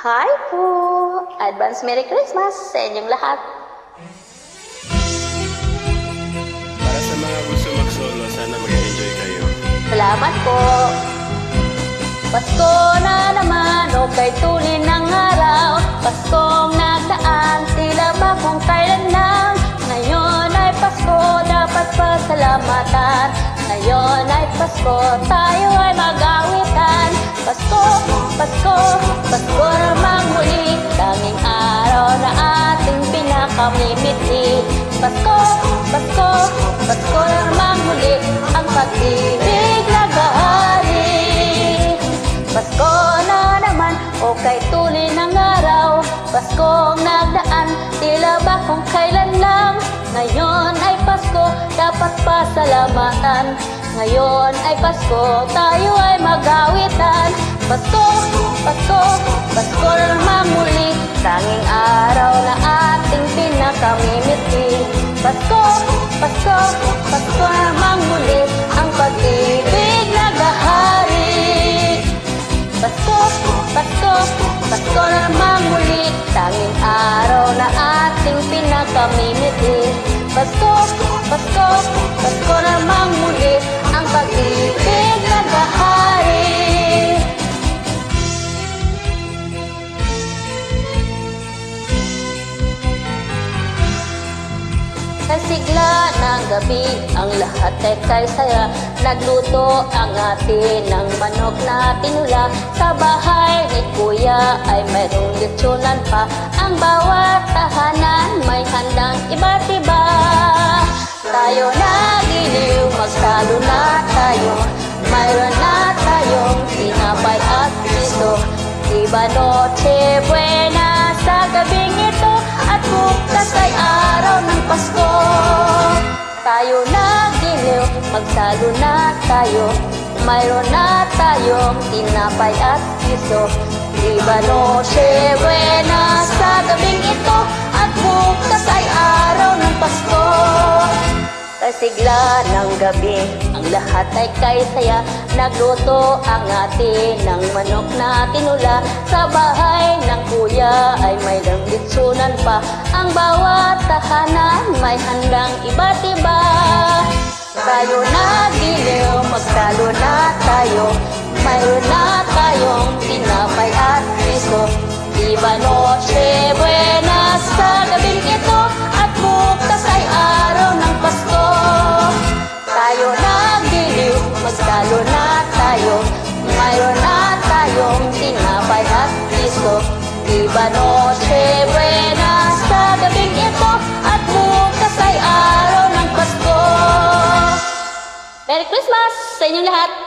Hi po! Advance Merry Christmas sa inyong lahat. Para sa mga gusto mag-solo, sana mag-enjoy kayo. Salamat po! Pasko na naman, o kay tulin ng araw. Paskong nagdaan, tila ba kung kailan lang. Ngayon ay Pasko, dapat pasalamatan. Ngayon ay Pasko, tayo ay mag-awitan. Pasko, Pasko, Pasko namang muli, tanging araw na ating pinakamimiti. Pasko, Pasko, Pasko namang muli, ang pag-ibig naghahari. Pasko na naman, o kay tulin ng araw. Paskong nagdaan, tila ba kung kailan lang. Ngayon ay Pasko, dapat pasalamatan. Ngayon ay Pasko, tayo ay mag-awitan. Pasko, Pasko, Pasko na naman muli, tanging araw na ating pinakamimiti. Pasko, Pasko, Pasko na naman muli, ang pag-ibig naghahari. Pasko, Pasko, Pasko na naman muli, tanging araw na ating pinakamimiti. Pasko, Pasko, Pasko na naman muli, ang pag-ibig naghahari. Sa sigla ng gabi, ang lahat ay kay saya. Nagluto ang ate ng manok na tinula. Sa bahay ni kuya ay mayroong litsunan pa. Ang bawat tahanan may handang iba't iba. Tayo nagiliw, magsalo na tayo. Mayroon na tayong tinapay at piso. Iba Noche Buena sa gabing ito, at bukas ay araw ng Pasko. Tayo nagiliw, magsalo na tayo. Mayroon na tayong tinapay at piso. Iba Noche Buena sa gabing ito, at bukas ay araw ng Pasko. Sa sigla ng gabi, ang lahat ay kay saya. Nagluto ang ate ng manok na tinula. Sa bahay ng kuya ay may litsunan pa. Ang bawat tahanan may handang iba't iba. Tayo nagiliw, magsalo na tayo. Mayroon na tayong tinapay at piso. Iba Noche Buena sa gabing ito, at bukas ay araw ng Pasko. Tayo nagiliw, magsalo na tayo. Mayroon na tayong tinapay at piso. Iba Noche Buena sa gabing ito, at bukas ay araw ng Pasko. Merry Christmas sa inyong lahat!